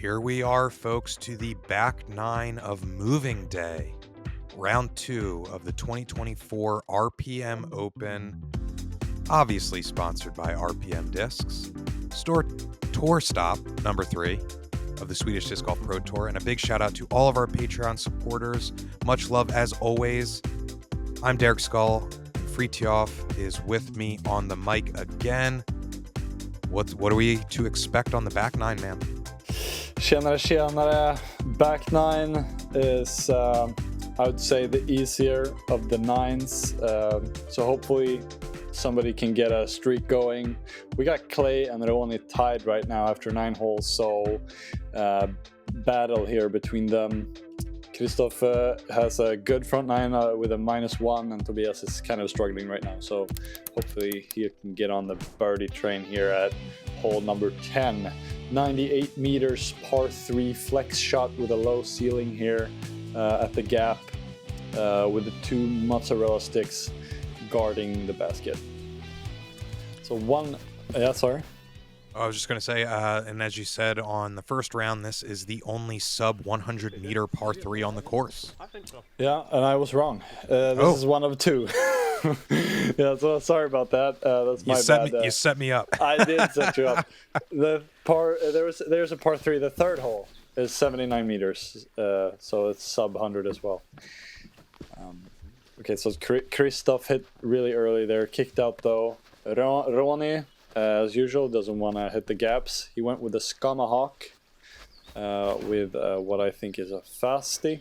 Here we are, folks, to the back nine of Moving Day, round 2 of the 2024 RPM Open, obviously sponsored by RPM Discs, tour stop number 3 of the Swedish Disc Golf Pro Tour, and a big shout out to all of our Patreon supporters. Much love as always. I'm Derek Scull. Fritiof is with me on the mic again. What are we to expect on the back nine, man? Tjenare. Back nine is, I would say, the easier of the nines. So hopefully somebody can get a streak going. We got Clay and Roni tied right now after 9 holes. So battle here between them. Christoph has a good front nine with a -1, and Tobias is kind of struggling right now. So hopefully he can get on the birdie train here at hole number 10. 98 meters, par 3 flex shot with a low ceiling here at the gap with the 2 mozzarella sticks guarding the basket. So sorry. I was just going to say, and as you said on the first round, this is the only sub 100 meter par 3 on the course. I think so. Yeah, and I was wrong. This is one of 2. Yeah, so sorry about that. That's my bad. You set me up. I did set you up. The par there's a par 3. The third hole is 79 meters, so it's sub 100 as well. Okay, so Christoph hit really early there, kicked out though. Roni, as usual, doesn't want to hit the gaps. He went with a Skamahawk with what I think is a fasty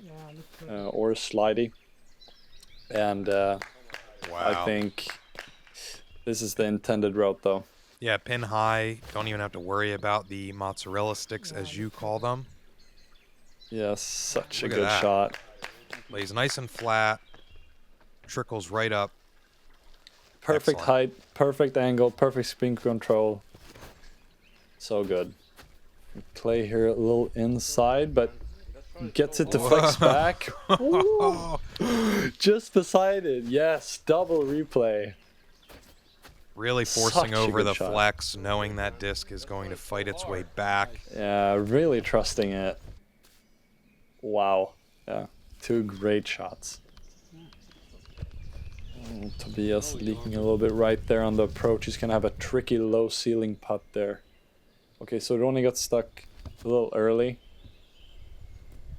or a slidey. And Wow. I think this is the intended route, though. Yeah, pin high. Don't even have to worry about the mozzarella sticks, as you call them. Yeah, such Look a at good that. shot. Lays nice and flat. Trickles right up. Perfect Excellent. height, perfect angle, perfect spin control. So good. Clay here a little inside, but gets it to flex back. Ooh. Just beside it. Yes, double replay. Really forcing Such a over good the shot. flex, knowing that disc is going to fight its way back. Yeah, really trusting it. Wow. Yeah, 2 great shots. Tobias leaking a little bit right there on the approach. He's gonna have a tricky low ceiling putt there. Okay, so Roni got stuck a little early.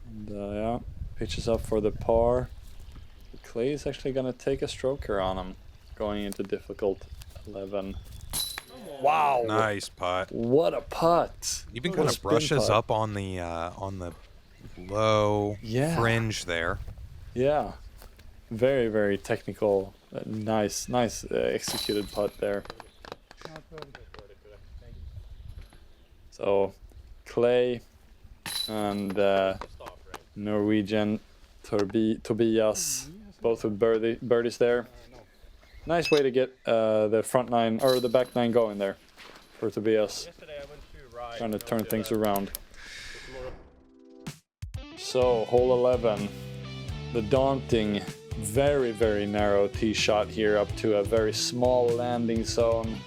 And, yeah, pitches up for the par. Clay is actually gonna take a stroker on him, going into difficult 11. Wow! Nice putt. What a putt! Even What kind a of spin brushes putt. up on the low fringe there. Yeah, very, very technical. Nice executed putt there. So, Clay and Norwegian Tobias, both with birdies there. Nice way to get the front nine or the back nine going there for Tobias. Trying to turn things around. So, hole 11, the daunting, very, very narrow tee shot here up to a very small landing zone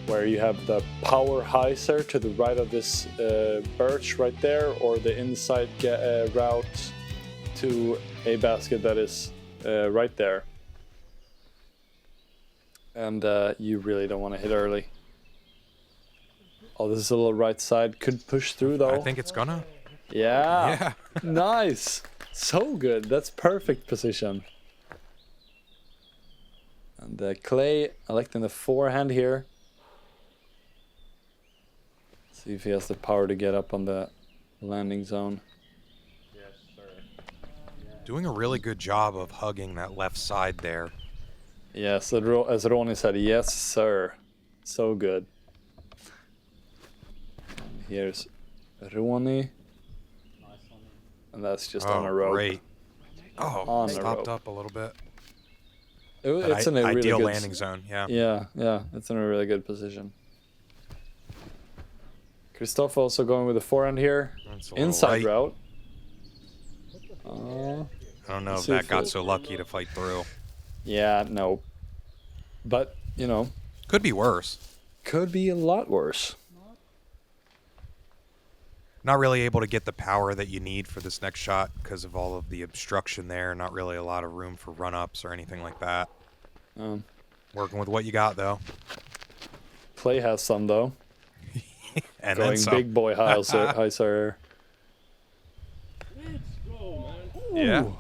where you have the power hyzer to the right of this birch right there, or the inside route to a basket that is right there. And you really don't want to hit early. Oh, this is a little right side. Could push through though. I think it's gonna. Yeah. Nice. So good. That's perfect position. And Clay electing the forehand here. See if he has the power to get up on the landing zone. Yes, sir. Doing a really good job of hugging that left side there. Yes, as Roni said, yes, sir. So good. And here's Roni. And that's just on a rope. Great. Oh, On the stopped rope. up a little bit. It's in a really ideal good landing zone, yeah. Yeah, it's in a really good position. Christoph also going with the forehand here. That's a little Inside right. route. I don't know if See that if got it- so lucky to fight through. Yeah, no. But, Could be worse. could be a lot worse. Not really able to get the power that you need for this next shot because of all of the obstruction there. Not really a lot of room for run-ups or anything like that. Working with what you got, though. Clay has some, though. And going then some. big boy high, sir. Let's go, man. Yeah. Ooh.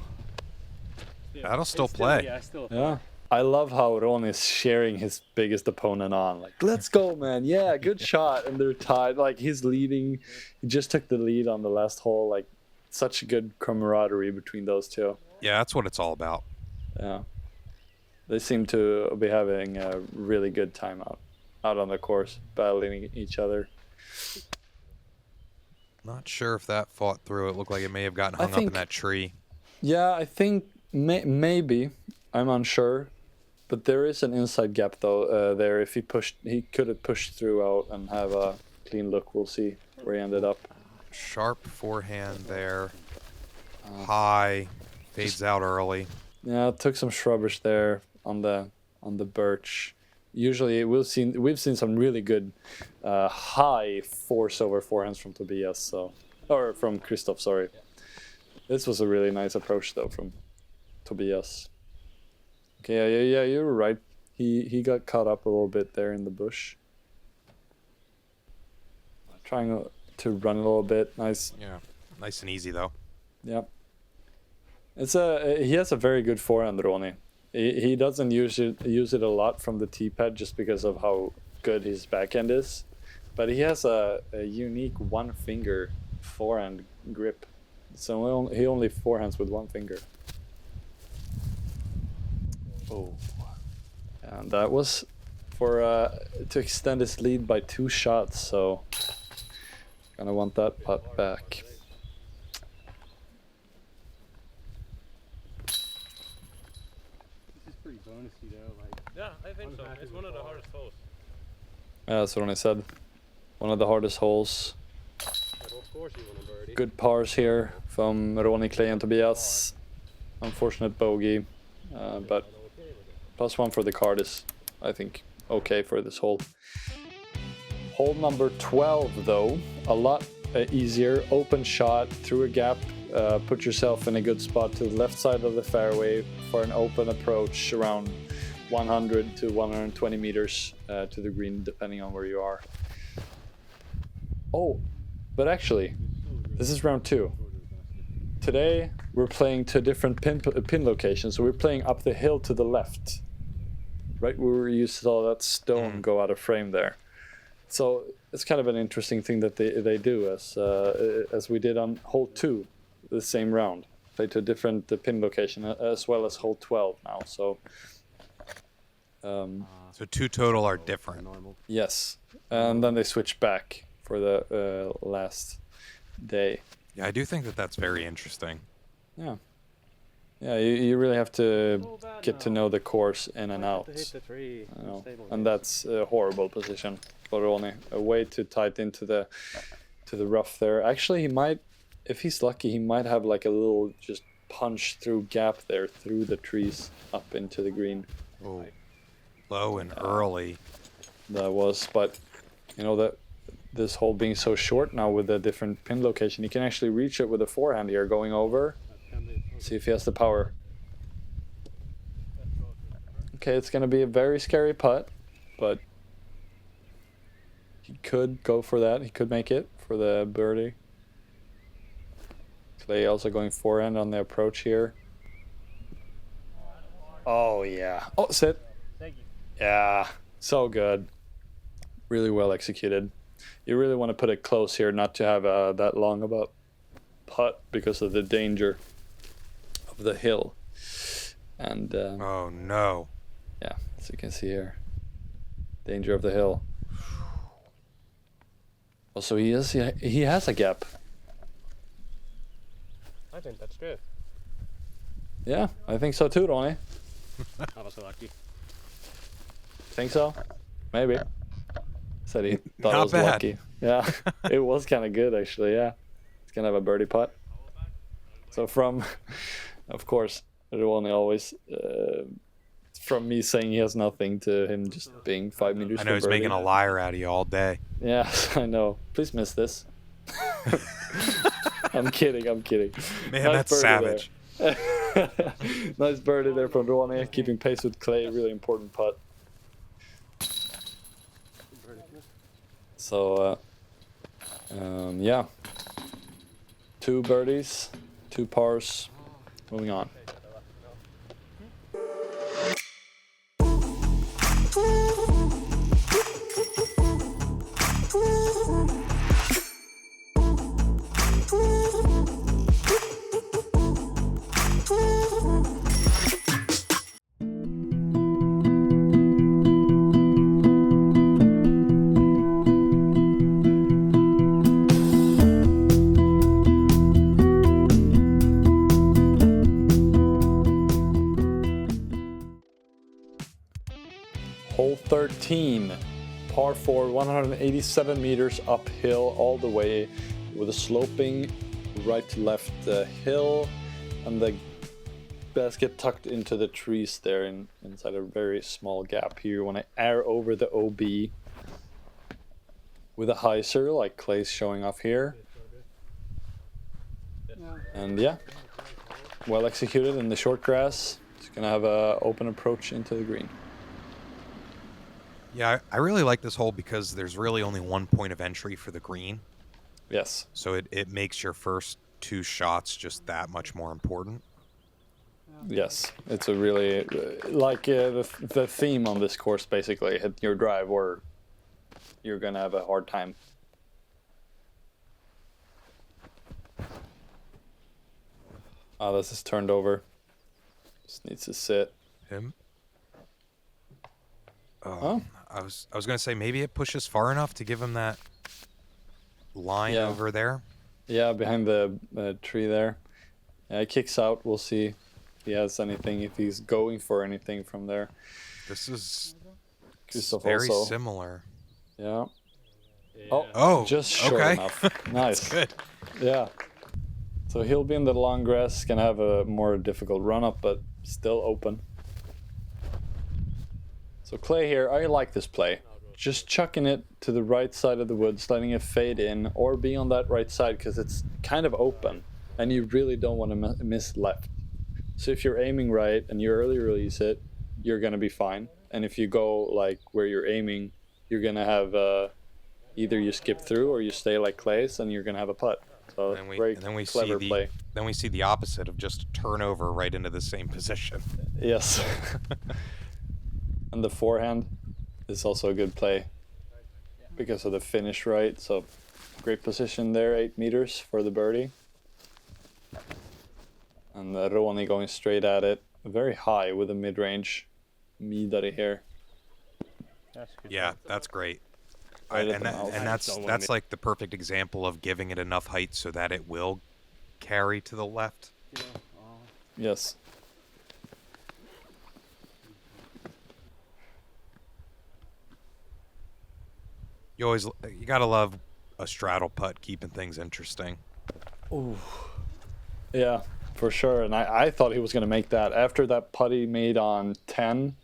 That'll still play. Yeah. I love how Ron is sharing his biggest opponent on. Like, let's go, man. Yeah, good shot. And they're tied. Like, he's leading. He just took the lead on the last hole. Like, such a good camaraderie between those two. Yeah, that's what it's all about. Yeah. They seem to be having a really good time out on the course, battling each other. Not sure if that fought through. It looked like it may have gotten hung up in that tree. Yeah, I think maybe. I'm unsure. But there is an inside gap, though, there. If he could have pushed through out and have a clean look. We'll see where he ended up. Sharp forehand there. High. Fades out early. Yeah, it took some shrubbage there on the birch. Usually we've seen some really good high force over forehands from Tobias, or from Christoph, sorry. This was a really nice approach though from Tobias. Okay, yeah, you're right. He got caught up a little bit there in the bush. Trying to run a little bit. Nice. Yeah, nice and easy though. Yeah. He has a very good forehand, Roni. He doesn't use it a lot from the tee pad just because of how good his backhand is, but he has a unique one finger forehand grip. So he only forehands with one finger. Oh, and that was for to extend his lead by 2 shots. So gonna want that putt back. Bonusy though, like, yeah, I think so. It's one of the hardest holes. Yeah, that's what I said. One of the hardest holes. But of course you want a birdie. Good pars here from Roni, Clay, and Tobias. Unfortunate bogey, but +1 for the card is, I think, okay for this hole. Hole number 12, though, a lot easier. Open shot through a gap. Put yourself in a good spot to the left side of the fairway for an open approach around 100 to 120 meters to the green, depending on where you are. Oh, but actually, this is round 2. Today, we're playing to different pin locations. So we're playing up the hill to the left, right where you saw that stone go out of frame there. So it's kind of an interesting thing that they do, as we did on hole 2. The same round, play to a different pin location, as well as hole 12 now. So 2 total are different. Yes, and then they switch back for the last day. Yeah, I do think that that's very interesting. Yeah, you really have to get to know the course in and out. And that's a horrible position for Roni. Way too tight into the rough there. Actually, he might. If he's lucky, he might have like a little just punch through gap there through the trees up into the green. Oh, low and early. That was, but you know that this hole being so short now with a different pin location, he can actually reach it with a forehand here going over. See if he has the power. Okay, it's gonna be a very scary putt, but he could go for that. He could make it for the birdie. Clay also going forehand on the approach here. Oh, yeah. Oh, sit. Thank you. Yeah, so good. Really well executed. You really want to put it close here, not to have that long of a putt because of the danger of the hill. And oh, no. yeah, as you can see here, danger of the hill. Also, he has a gap. I think that's good. Yeah, I think so too, Ronnie. I was so lucky. Think so? Maybe. Said he thought Not it was bad. lucky. Yeah, it was kind of good actually. Yeah, he's gonna have a birdie putt. So from, of course, Ronnie always from me saying he has nothing to him just being 5 meters. I know he's making a liar out of you all day. Yeah, I know. Please miss this. I'm kidding. Man, Nice that's birdie savage. there. Nice birdie there from Roni, keeping pace with Clay. Really important putt. So, yeah. 2 birdies, 2 pars. Moving on. Hole 13, par 4, 187 meters uphill all the way with a sloping right to left hill and the basket tucked into the trees there inside a very small gap here. You want to air over the OB with a hyzer like Clay's showing off here. And yeah, well executed in the short grass. It's going to have an open approach into the green. Yeah, I really like this hole because there's really only one point of entry for the green. Yes. So it makes your first 2 shots just that much more important. Yes, it's a really like the theme on this course basically: hit your drive or you're gonna have a hard time. Oh, this is turned over. Just needs to sit. Him. Oh. I was gonna say maybe it pushes far enough to give him that line Yeah. over there. Yeah, behind the tree there. Yeah, it kicks out. We'll see if he has anything, if he's going for anything from there. This is Christoph very also. similar. Yeah. Yeah. Oh, Just short okay. enough. Nice. Good. Yeah. So he'll be in the long grass, gonna have a more difficult run up, but still open. So Clay here, I like this play. Just chucking it to the right side of the woods, letting it fade in, or be on that right side because it's kind of open, and you really don't want to miss left. So if you're aiming right and you early release it, you're gonna be fine. And if you go like where you're aiming, you're gonna have either you skip through or you stay like Clay's, and you're gonna have a putt. So And very then clever play. Then we see the opposite of just turnover right into the same position. Yes. And the forehand is also a good play because of the finish right. So great position there, 8 meters for the birdie. And Roni going straight at it, very high with a mid-range midari here. That's good. Yeah, that's great. Right at and the mouth. that's like the perfect example of giving it enough height so that it will carry to the left. Yes. You gotta love a straddle putt keeping things interesting. Ooh. Yeah, for sure. And I thought he was going to make that. After that putt he made on 10,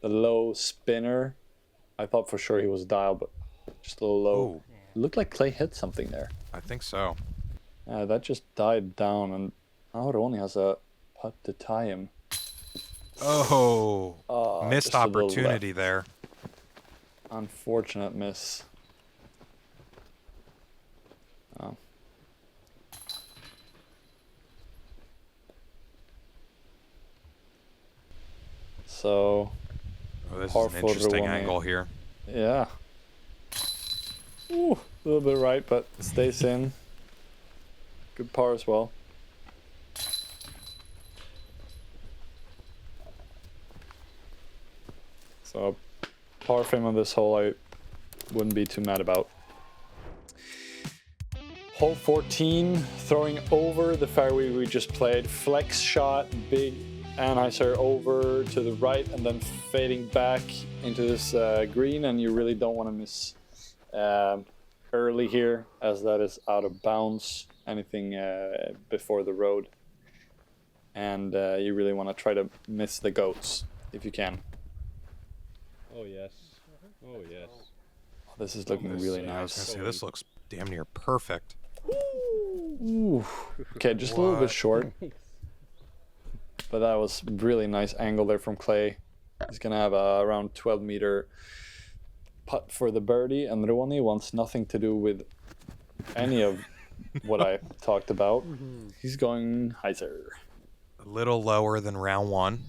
the low spinner, I thought for sure he was dialed, but just a little low. Ooh. It looked like Clay hit something there. I think so. That just died down, and now Roni has a putt to tie him. Oh, missed just a little opportunity left. there. Unfortunate miss. Oh. So, Oh, this is par an for interesting Roni. angle here. Yeah. Ooh, a little bit right, but stays in. Good par as well. So, par for him on this hole, I wouldn't be too mad about. Hole 14, throwing over the fairway we just played. Flex shot, big anhyzer over to the right, and then fading back into this green, and you really don't want to miss early here, as that is out of bounds, anything before the road. And you really want to try to miss the goats, if you can. Oh yes. Oh yes. This is looking really Yeah, I was nice. gonna say this looks damn near perfect. Ooh. Okay, just a little bit short. But that was really nice angle there from Clay. He's gonna have a around 12-meter putt for the birdie, and Roni wants nothing to do with any of what I talked about. He's going hyzer. A little lower than round one.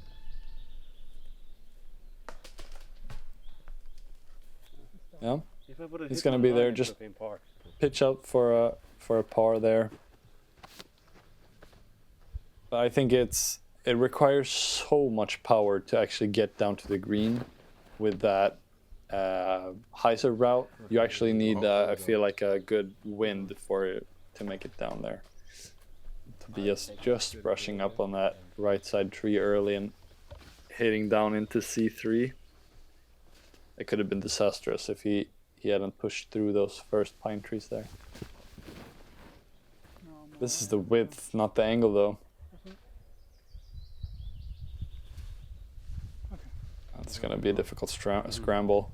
Yeah, he's gonna be there. Just pitch out for a par there. But I think it requires so much power to actually get down to the green with that hyzer route. You actually need, I feel like, a good wind for it to make it down there. Tobias just brushing up on that right side tree early and hitting down into C3. It could have been disastrous if he hadn't pushed through those first pine trees there. This is the width, not the angle though. That's gonna be a difficult scramble.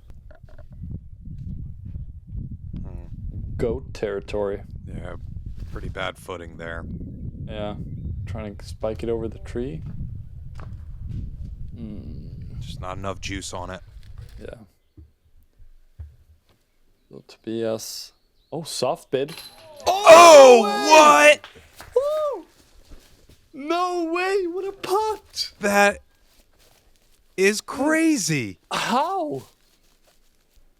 Goat territory. Yeah, pretty bad footing there. Yeah, trying to spike it over the tree. Just not enough juice on it. Yeah. So Tobias. Oh, soft bid. Oh, what? Woo! No way! What a putt! That is crazy. How?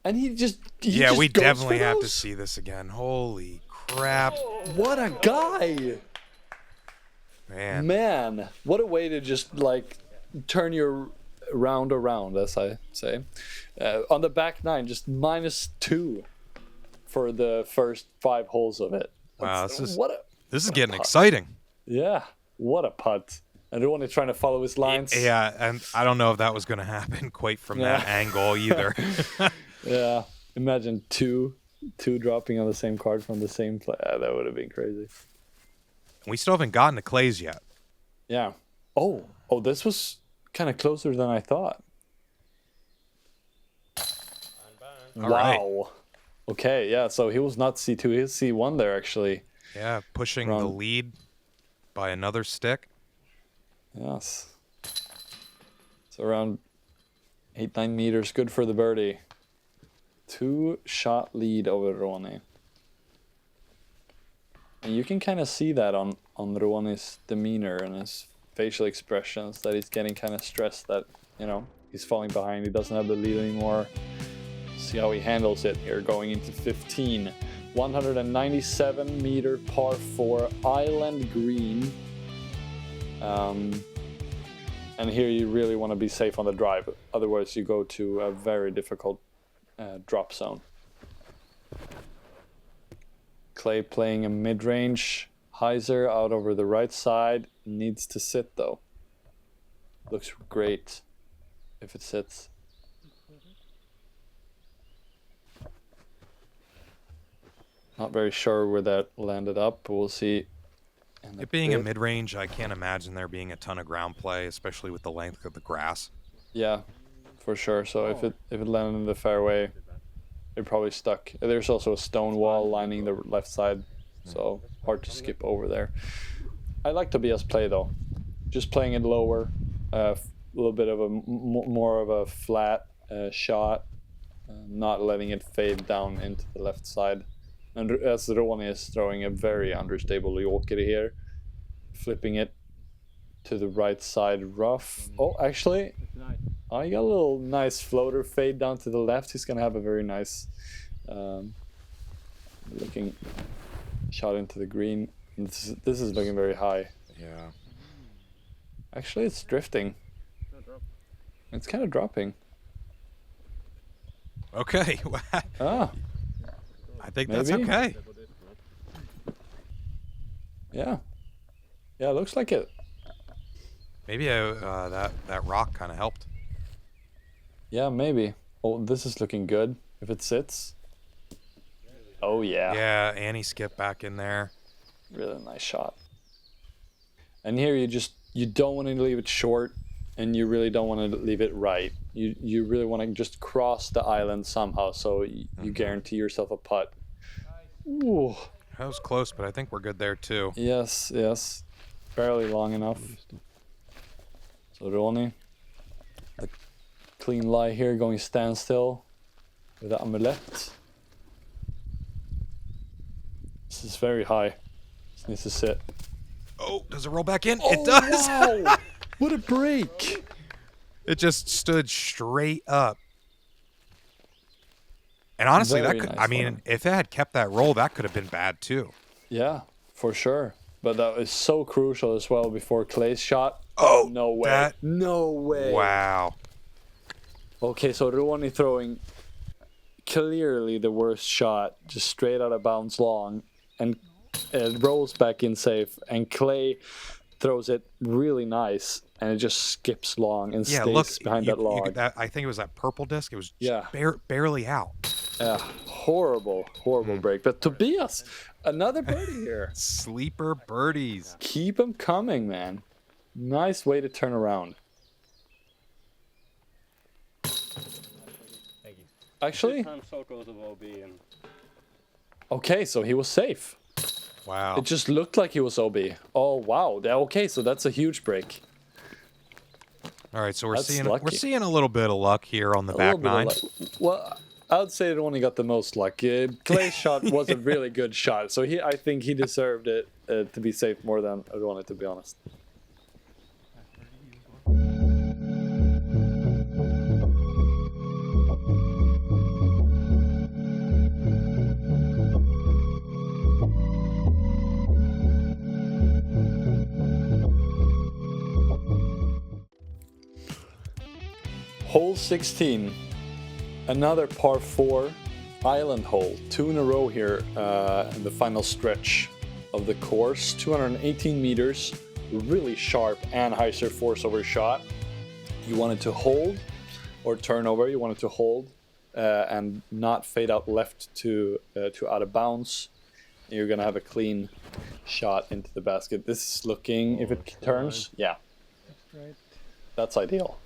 And he just we goes definitely for have to those? see this again. Holy crap. What a guy! Man, what a way to just like turn your round around, as I say. On the back nine, just -2 for the first 5 holes of it. Wow, this is what getting a putt. exciting. Yeah, what a putt. And Roni trying to follow his lines. Yeah, and I don't know if that was going to happen quite from that angle either. Yeah, imagine two dropping on the same card from the same play. That would have been crazy. We still haven't gotten to Clay's yet. Yeah. Oh, this was kind of closer than I thought. All Wow. Okay, yeah, so he was not C2, he was C1 there actually. Yeah, pushing the lead by another stick. Yes. So around 8-9 meters, good for the birdie. 2-shot lead over Roni. And you can kind of see that on Roni's demeanor and his facial expressions, that he's getting kind of stressed that, he's falling behind, he doesn't have the lead anymore. See how he handles it here going into 15. 197 meter par 4 island green. And here you really want to be safe on the drive, otherwise you go to a very difficult drop zone. Clay playing a mid-range hyzer out over the right side, needs to sit though. Looks great if it sits. Not very sure where that landed up, but we'll see. It being a mid-range, I can't imagine there being a ton of ground play, especially with the length of the grass. Yeah, for sure. So if it landed in the fairway, it probably stuck. There's also a stone wall lining the left side, so hard to skip over there. I like Tobias' play though, just playing it lower, a little bit of a more of a flat shot, not letting it fade down into the left side. And as Roni is throwing a very understable Yorker here, flipping it to the right side rough. Oh, actually, I got a little nice floater fade down to the left. He's gonna have a very nice looking shot into the green. And this is looking very high. Yeah. Actually, it's drifting. It's kind of dropping. Okay. Ah. I think Maybe. that's okay. Yeah. Yeah, it looks like it. Maybe that rock kind of helped. Yeah, maybe. Oh, this is looking good. If it sits. Oh, yeah. Yeah, Annie skipped back in there. Really nice shot. And here you don't want to leave it short, and you really don't want to leave it right. You really want to just cross the island somehow, so you guarantee yourself a putt. Ooh, That was close, but I think we're good there too. Yes, yes. Barely long enough. So Roni, the clean lie here, going standstill with the amulet. This is very high. This needs to sit. Oh, does it roll back in? It does! Wow! What a break! It just stood straight up. And honestly, Very that could, nice I for mean, him. if it had kept that roll, that could have been bad too. Yeah, for sure. But that is so crucial as well before Clay's shot. Oh, No way. that- No way. Wow. Okay, so Roni throwing clearly the worst shot, just straight out of bounds long, and it rolls back in safe. And Clay throws it really nice, and it just skips long and Yeah, stays look, behind that log. I think it was that purple disc. It was Yeah. barely out. Yeah, horrible break. But Tobias, another birdie here. Sleeper birdies. Keep them coming, man. Nice way to turn around. Thank you. Actually, Time circles of OB and okay, so he was safe. Wow. It just looked like he was OB. Oh wow. Okay, so that's a huge break. All right, so we're That's seeing lucky. a little bit of luck here on the back nine. Well, I would say it only got the most luck. Clay's shot was a really good shot, so I think he deserved it to be safe more than I wanted, to be honest. Hole 16, another par 4 island hole, 2 in a row here in the final stretch of the course. 218 meters, really sharp and high surf force over shot. You wanted to hold or turn over, you wanted to hold and not fade out left to out of bounds. You're gonna have a clean shot into the basket. This is looking, if it turns, yeah, that's ideal.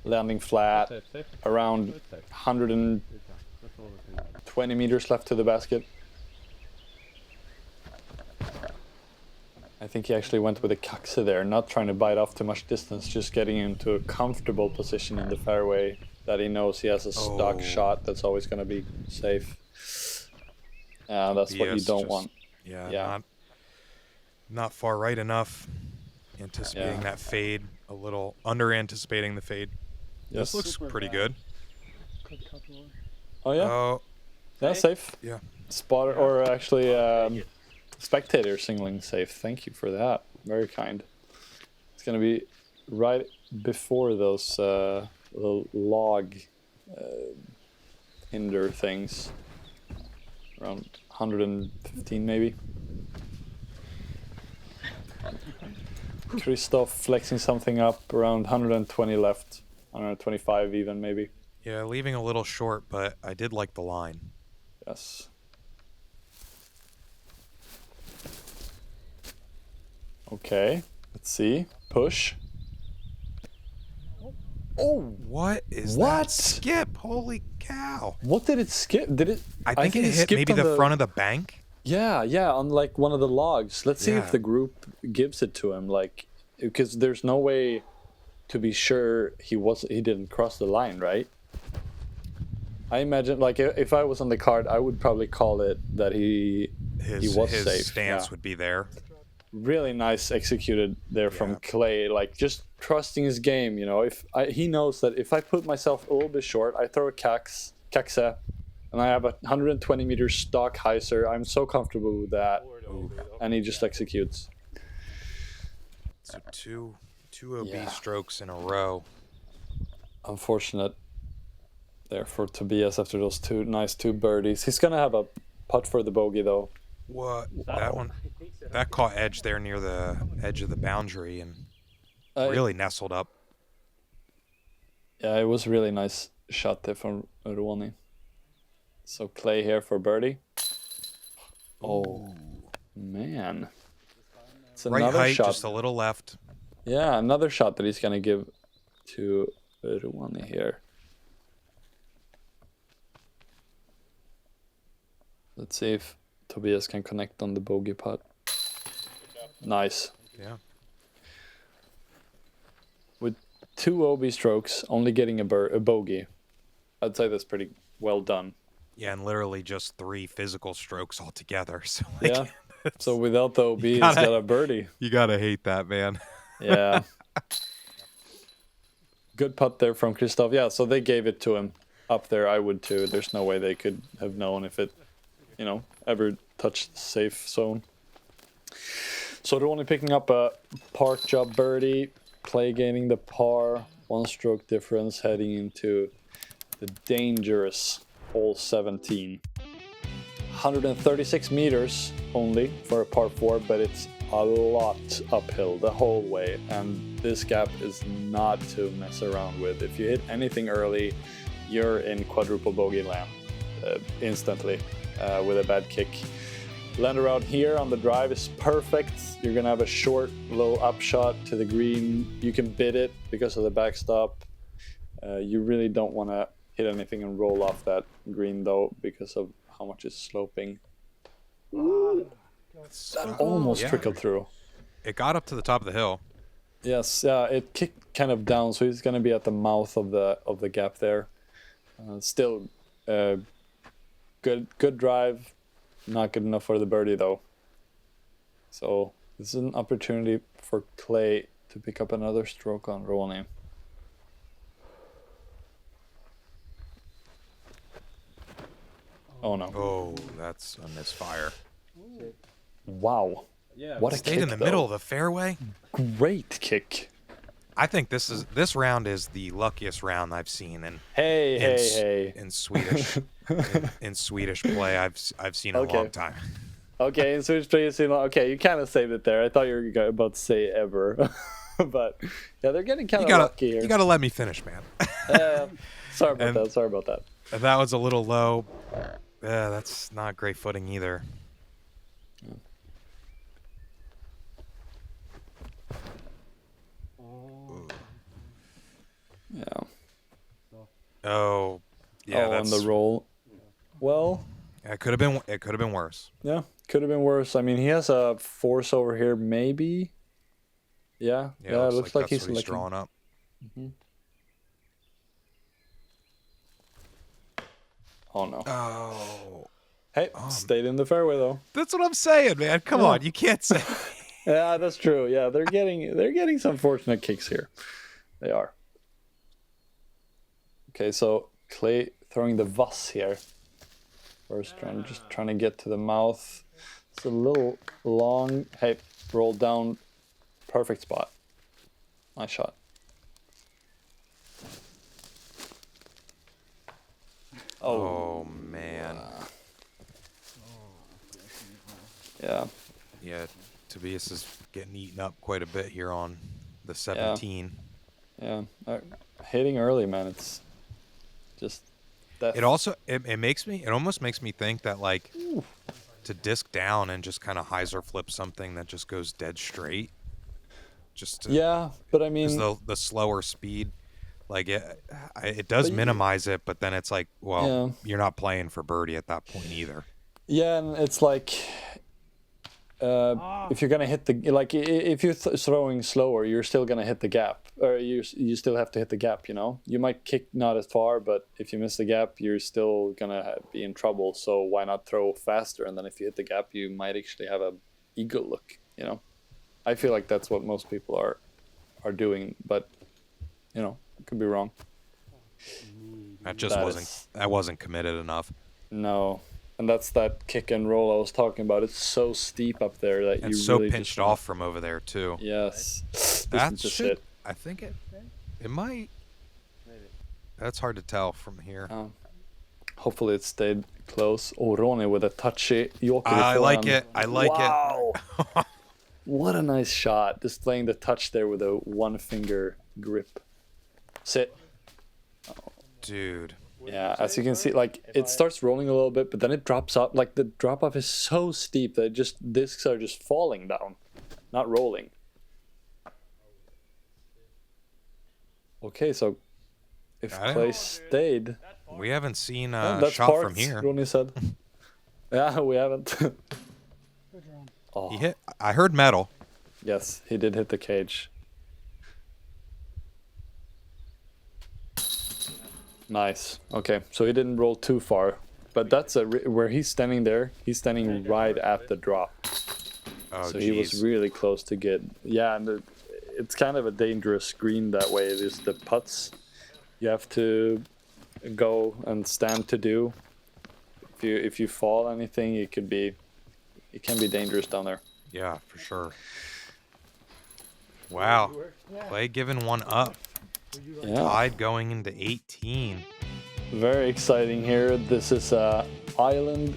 Landing flat, safe. around 120 meters left to the basket. I think he actually went with a kakse there, not trying to bite off too much distance, just getting into a comfortable position in the fairway that he knows he has a stock shot that's always going to be safe. That's what you don't want. Yeah. Not far right enough. Anticipating that fade, a little under anticipating the fade. Yes. This looks pretty good. Oh yeah, Oh, yeah, safe. yeah. Spotter, or actually spectator singling safe. Thank you for that. Very kind. It's gonna be right before those little log hinder things. Around 115 maybe. Christoph flexing something up around 120 left. 125 even maybe. Yeah, leaving a little short, but I did like the line. Yes. Okay, let's see. Push. Oh, What is What? that skip? Holy cow. what did it skip? Did it? I think it hit skipped maybe on the front of the bank. Yeah, on like one of the logs. Let's see Yeah. if the group gives it to him. Like, because there's no way to be sure he didn't cross the line, right? I imagine, like, if I was on the card, I would probably call it that he was His safe. stance Yeah. would be there. Really nice executed there from Yeah. Clay, like just trusting his game. You know, he knows that if I put myself a little bit short, I throw a kakse, and I have a 120 meter stock hyzer. I'm so comfortable with that, and he just executes. So two OB Yeah. strokes in a row. Unfortunate there for Tobias after those two birdies. He's gonna have a putt for the bogey though. What? That one, that caught edge there near the edge of the boundary and really nestled up. Yeah, it was a really nice shot there from Roni. So Clay here for birdie. Oh man, it's Right another height, shot. just a little left. Yeah, another shot that he's gonna give to Roni here. Let's see if Tobias can connect on the bogey putt. Nice. Yeah. With 2 OB strokes, only getting a bogey. I'd say that's pretty well done. Yeah, and literally just 3 physical strokes altogether. So like, Yeah. So without the OB, he's gotta- got a birdie. you gotta hate that, man. Yeah. Good putt there from Christoph. Yeah, so they gave it to him up there. I would too. There's no way they could have known if it, ever touched the safe zone. So they're only picking up a park job birdie, Clay gaining the par, 1 stroke difference heading into the dangerous hole 17. 136 meters only for a par 4, but it's a lot uphill the whole way, and this gap is not to mess around with. If you hit anything early, you're in quadruple bogey land instantly with a bad kick. Land around here on the drive is perfect. You're gonna have a short, low upshot to the green. You can bid it because of the backstop. You really don't want to hit anything and roll off that green though, because of how much it's sloping. That almost trickled through. It got up to the top of the hill. Yes, it kicked kind of down, so he's gonna be at the mouth of the gap there. Still, good drive. Not good enough for the birdie though. So this is an opportunity for Clay to pick up another stroke on Roni. Oh no! Oh, that's a misfire. Wow! Yeah. What a Stayed kick in the though. middle of the fairway. Great kick. I think this round is the luckiest round I've seen in Hey. in Swedish in Swedish play I've seen in a Okay. long time. Okay, in Swedish play, okay, you kind of saved it there. I thought you were about to say ever, but yeah, they're getting kind of lucky here. You gotta let me finish, man. Sorry about that. That was a little low. That's not great footing either. Yeah. Oh, yeah. On That's the roll. Well, It could have been worse. yeah, could have been worse. I mean, he has a force over here, maybe. Yeah, it looks like that's he's what looking. drawing up. Oh no! Oh, Hey, stayed in the fairway though. that's what I'm saying, man. Come on, you can't say. Yeah, that's true. Yeah, they're getting some fortunate kicks here. They are. Okay, so Clay throwing the Vass here. First, trying to get to the mouth. It's a little long. Hey, roll down. Perfect spot. Nice shot. Oh man. Yeah. Yeah, Tobias is getting eaten up quite a bit here on the 17. Yeah. Hitting early, man. It's just that. It also it almost makes me think that like to disc down and just kind of hyzer flip something that just goes dead straight. Just to, Yeah, but I mean, the slower speed, like it does minimize it, but then it's like, well, you're not playing for birdie at that point either. yeah, and it's like if you're gonna hit if you're throwing slower, you're still gonna hit the gap, or you still have to hit the gap. You might kick not as far, but if you miss the gap, you're still gonna be in trouble. So why not throw faster? And then if you hit the gap, you might actually have a eagle look. I feel like that's what most people are doing, but could be wrong. That wasn't committed enough. No. And that's that kick and roll I was talking about. It's so steep up there that And you so really pinched just off from over there too. Yes. That This is should. it. I think it might. That's hard to tell from here. Hopefully it stayed close. Oh, Roni with a touchy Joker. I like forehand. it. I like Wow. What a nice shot. Just playing the touch there with a one finger grip. Sit. Dude. Yeah, as you can see, like it starts rolling a little bit, but then it drops up. Like the drop off is so steep that discs are just falling down, not rolling. Okay, so if Got it. Clay stayed, We haven't seen oh, a that's shot parked, from here. Roni said. Yeah, we haven't. Good run. Oh, He hit. I heard metal. yes, he did hit the cage. Nice. Okay, so he didn't roll too far, but that's where he's standing there. He's standing right at the drop, Oh, so he was jeez. really close to get. Yeah, and it's kind of a dangerous green that way. It is the putts. You have to go and stand to do. If you fall anything, it can be dangerous down there. Yeah, for sure. Wow. Clay giving one up. Yeah. Tied going into 18. Very exciting here. This is island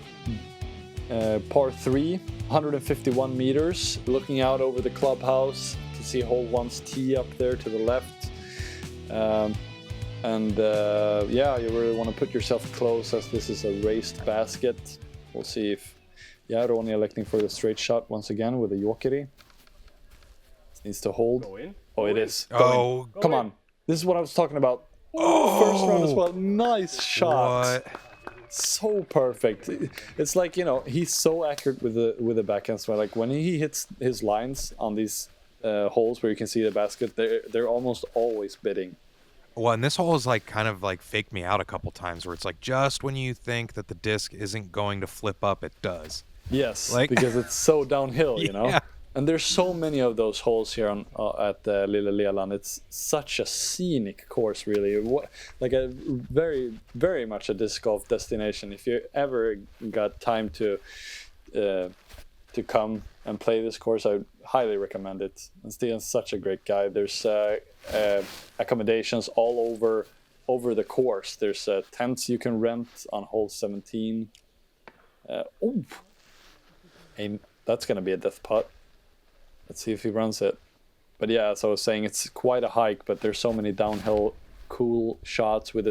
par 3, 151 meters, looking out over the clubhouse. You can see hole 1's tee up there to the left. Yeah, you really want to put yourself close as this is a raised basket. We'll see if... Yeah, Roni electing for the straight shot once again with a Jokeri. Needs to hold. Go in. Oh, it is. Oh, Come on. This is what I was talking about. First round as well. Nice shot. what? So perfect. It's like, you know, he's so accurate with the backhand swing. Like when he hits his lines on these holes where you can see the basket, they're almost always bidding. Well, and this hole is like kind of like faked me out a couple times where it's like just when you think that the disc isn't going to flip up, it does. Yes, Like- because it's so downhill, you know. Yeah. And there's so many of those holes here on at Lille Leland. It's such a scenic course, really. Like a very, very much a disc golf destination. If you ever got time to come and play this course, I would highly recommend it. And Stian's such a great guy. There's accommodations all over the course. There's tents you can rent on hole 17. And that's gonna be a death putt. Let's see if he runs it. But yeah, as I was saying, it's quite a hike, but there's so many downhill cool shots with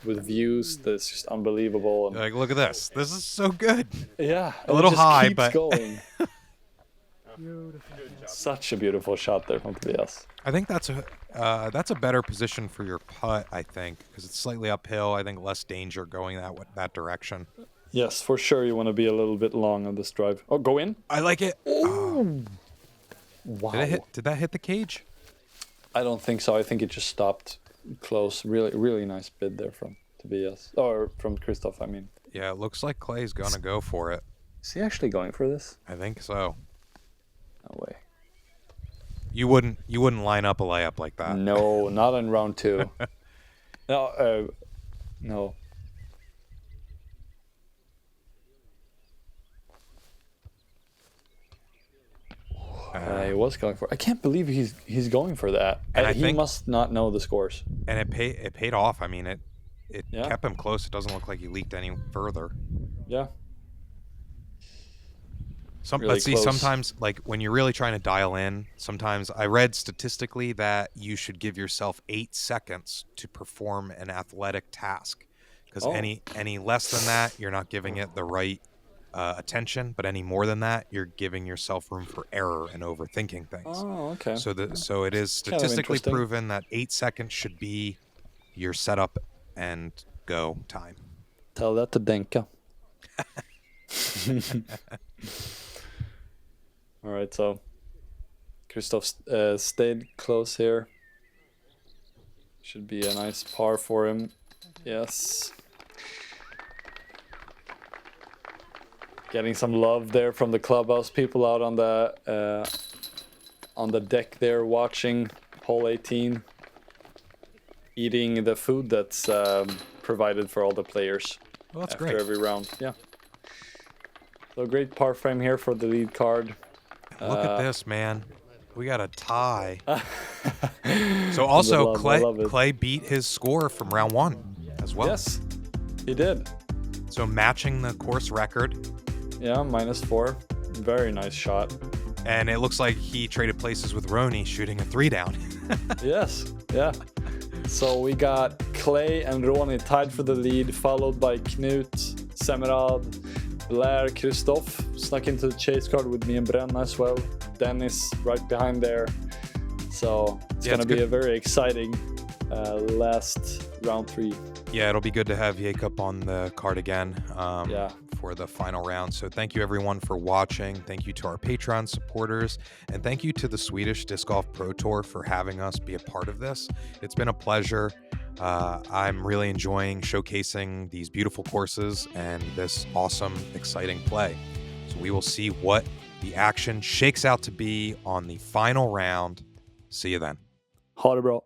views that's just unbelievable. And Like, look at this. This is so good. yeah, A little it just high, keeps but- going. Beautiful. Such a beautiful shot there from Tobias. I think that's a better position for your putt, I think, because it's slightly uphill. I think less danger going that direction. Yes, for sure you want to be a little bit long on this drive. Oh, go in. I like it. Oh. Wow. Did that hit the cage? I don't think so. I think it just stopped close. Really, really nice bid there from Tobias. Or from Christoph, I mean. Yeah, it looks like Clay's gonna go for it. Is he actually going for this? I think so. No way. You wouldn't line up a layup like that. No, not in round 2. No, no. He was going for. I can't believe he's going for that. And I he think- must not know the scores. And it paid off. I mean, it Yeah. kept him close. It doesn't look like he leaked any further. Yeah. But Really see, close. sometimes, like when you're really trying to dial in, sometimes I read statistically that you should give yourself 8 seconds to perform an athletic task, because Oh. any less than that, you're not giving it the right attention. But any more than that, you're giving yourself room for error and overthinking things. Oh, okay. So it is kind of statistically interesting. proven that 8 seconds should be your setup and go time. Tell that to Denka. All right, so Christoph stayed close here. Should be a nice par for him. Yes. Getting some love there from the clubhouse people out on the deck there, watching hole 18, eating the food that's provided for all the players. Well, that's after great. every round. Yeah. So great par frame here for the lead card. Look at this, man. We got a tie. So also, I love it. Clay beat his score from round 1 as well. Yes, he did. So matching the course record, Yeah, -4. Very nice shot. and it looks like he traded places with Roni, shooting a 3 down. Yes, yeah. So we got Clay and Roni tied for the lead, followed by Knut, Semerad, Blair, Christoph snuck into the chase card with me and Brenna as well. Dennis right behind there. So it's Yeah, gonna it's be good. a very exciting last round 3. Yeah, it'll be good to have Jakob on the card again for the final round. So thank you everyone for watching. Thank you to our Patreon supporters. And thank you to the Swedish Disc Golf Pro Tour for having us be a part of this. It's been a pleasure. I'm really enjoying showcasing these beautiful courses and this awesome, exciting play. So we will see what the action shakes out to be on the final round. See you then. Ha det bra.